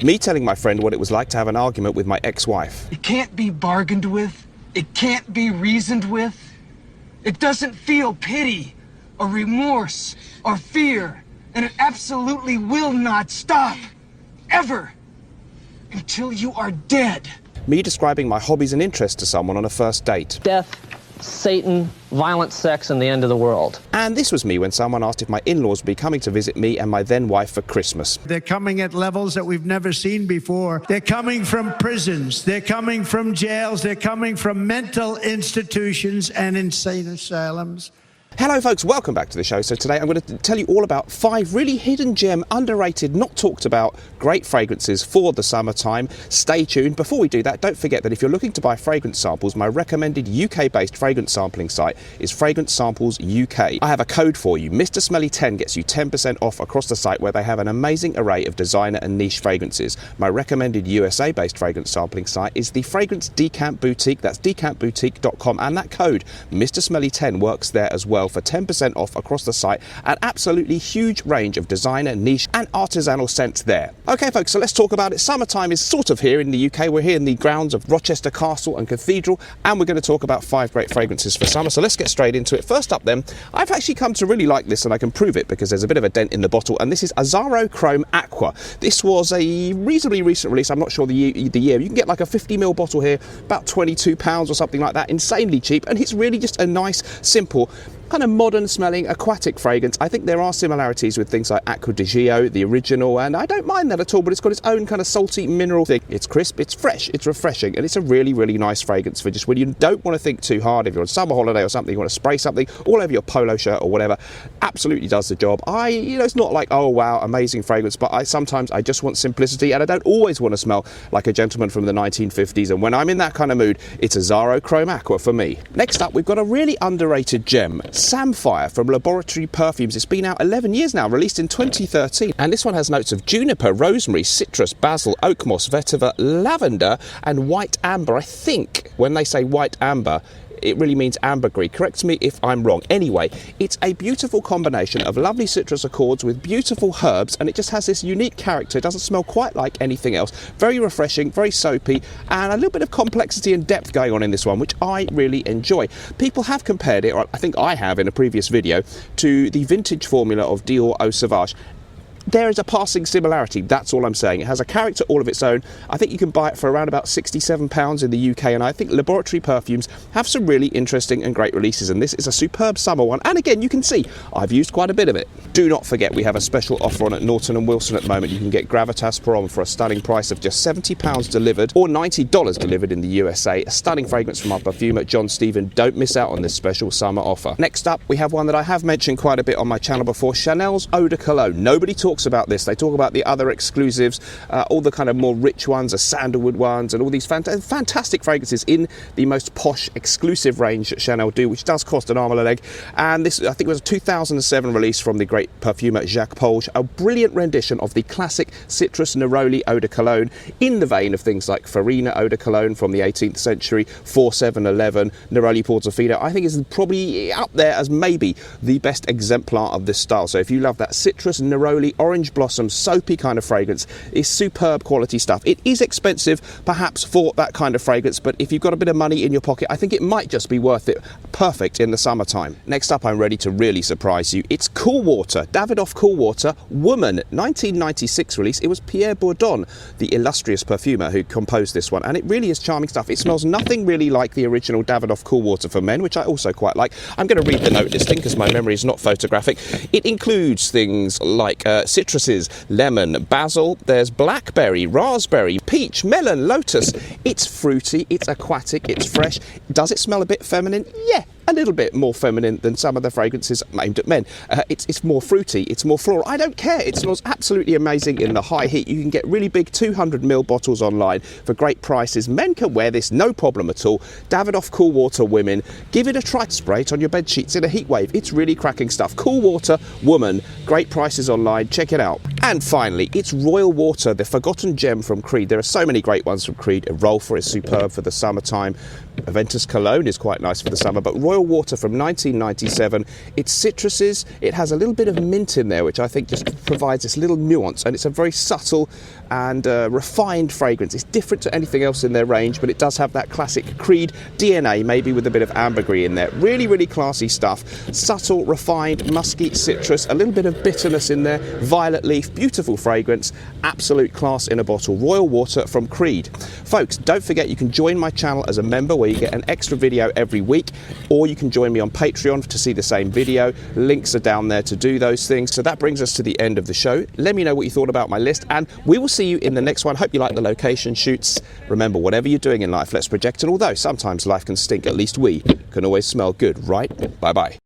Me telling my friend what it was like to have an argument with my ex-wife. It can't be bargained with. It can't be reasoned with. It doesn't feel pity or remorse or fear. And it absolutely will not stop. Ever. Until you are dead. Me describing my hobbies and interests to someone on a first date. Death, Satan, violent sex, and the end of the world. And this was me when someone asked if my in-laws would be coming to visit me and my then wife for Christmas. They're coming at levels that we've never seen before. They're coming from prisons. They're coming from jails. They're coming from mental institutions and insane asylums. Hello folks, welcome back to the show. So today I'm going to tell you all about 5 really hidden gem, underrated, not talked about, great fragrances for the summertime. Stay tuned. Before we do that, don't forget that if you're looking to buy fragrance samples, my recommended UK-based fragrance sampling site is Fragrance Samples UK. I have a code for you. Mr. Smelly 10 gets you 10% off across the site, where they have an amazing array of designer and niche fragrances. My recommended USA-based fragrance sampling site is the Fragrance Decant Boutique. That's decanboutique.com, and that code Mr. Smelly 10 works there as well for 10% off across the site. An absolutely huge range of designer, niche and artisanal scents there. Okay folks, so let's talk about it. Summertime is sort of here in the UK. We're here in the grounds of Rochester Castle and Cathedral, and we're going to talk about 5 great fragrances for summer. So let's get straight into it. First up then, I've actually come to really like this, and I can prove it because there's a bit of a dent in the bottle, and this is Azzaro Chrome Aqua. This was a reasonably recent release. I'm not sure the year. You can get like a 50ml bottle here, about £22 or something like that, insanely cheap, and it's really just a nice, simple, kind of modern smelling aquatic fragrance. I think there are similarities with things like Acqua di Gio, the original, and I don't mind that at all, but it's got its own kind of salty mineral thing. It's crisp, it's fresh, it's refreshing, and it's a really, really nice fragrance for just when you don't want to think too hard. If you're on summer holiday or something, you want to spray something all over your polo shirt or whatever, absolutely does the job. It's not like, oh wow, amazing fragrance, but sometimes I just want simplicity, and I don't always want to smell like a gentleman from the 1950s, and when I'm in that kind of mood, it's Azzaro Chrome Aqua for me. Next up, we've got a really underrated gem, Samphire from Laboratory Perfumes. It's been out 11 years now, released in 2013, and this one has notes of juniper, rosemary, citrus, basil, oak moss, vetiver, lavender and white amber. I think when they say white amber, it really means ambergris. Correct me if I'm wrong. Anyway, it's a beautiful combination of lovely citrus accords with beautiful herbs, and it just has this unique character. It doesn't smell quite like anything else. Very refreshing, very soapy, and a little bit of complexity and depth going on in this one, which I really enjoy. People have compared it, or I think I have in a previous video, to the vintage formula of Dior Eau Sauvage. There is a passing similarity, that's all I'm saying. It has a character all of its own. I think you can buy it for around about £67 in the UK, and I think Laboratory Perfumes have some really interesting and great releases, and this is a superb summer one. And again, you can see I've used quite a bit of it. Do not forget, we have a special offer on at Norton & Wilson at the moment. You can get Gravitas Pour Homme for a stunning price of just £70 delivered, or $90 delivered in the USA. A stunning fragrance from our perfumer, John Stephen. Don't miss out on this special summer offer. Next up, we have one that I have mentioned quite a bit on my channel before, Chanel's Eau de Cologne. Nobody talks about this. They talk about the other exclusives, all the kind of more rich ones, the sandalwood ones, and all these fantastic fragrances in the most posh exclusive range that Chanel do, which does cost an arm and a leg. And this, I think, was a 2007 release from the great perfumer Jacques Polge, a brilliant rendition of the classic citrus neroli eau de cologne, in the vein of things like Farina eau de cologne from the 18th century, 4711, Neroli Portofino. I think is probably up there as maybe the best exemplar of this style. So if you love that citrus neroli orange blossom soapy kind of fragrance, is superb quality stuff. It is expensive perhaps for that kind of fragrance, but if you've got a bit of money in your pocket, I think it might just be worth it. Perfect in the summertime. Next up, I'm ready to really surprise you. It's Cool Water, Davidoff Cool Water Woman, 1996 release. It was Pierre Bourdon, the illustrious perfumer, who composed this one, and it really is charming stuff. It smells nothing really like the original Davidoff Cool Water for men, which I also quite like. I'm going to read the note listing because my memory is not photographic. It includes things like citruses, lemon, basil, there's blackberry, raspberry, peach, melon, lotus. It's fruity, it's aquatic, it's fresh. Does it smell a bit feminine? Yeah, a little bit more feminine than some of the fragrances aimed at men. It's more fruity, it's more floral. I don't care, it smells absolutely amazing in the high heat. You can get really big 200ml bottles online for great prices. Men can wear this, no problem at all. Davidoff Cool Water Women. Give it a try. Spray it on your bed sheets in a heat wave. It's really cracking stuff. Cool Water Woman, great prices online, check it out. And finally, it's Royal Water, the forgotten gem from Creed. There are so many great ones from Creed. Rolfa is superb for the summertime. Aventus Cologne is quite nice for the summer, but Royal Water from 1997, it's citruses, it has a little bit of mint in there, which I think just provides this little nuance, and it's a very subtle and refined fragrance. It's different to anything else in their range, but it does have that classic Creed DNA, maybe with a bit of ambergris in there. Really, really classy stuff. Subtle, refined, musky citrus, a little bit of bitterness in there, violet leaf, beautiful fragrance, absolute class in a bottle. Royal Water from Creed. Folks, don't forget you can join my channel as a member where you get an extra video every week, or you can join me on Patreon to see the same video. Links are down there to do those things. So that brings us to the end of the show. Let me know what you thought about my list, and we will see you in the next one. Hope you like the location shoots. Remember, whatever you're doing in life, let's project, and although sometimes life can stink, at least we can always smell good, right? Bye bye.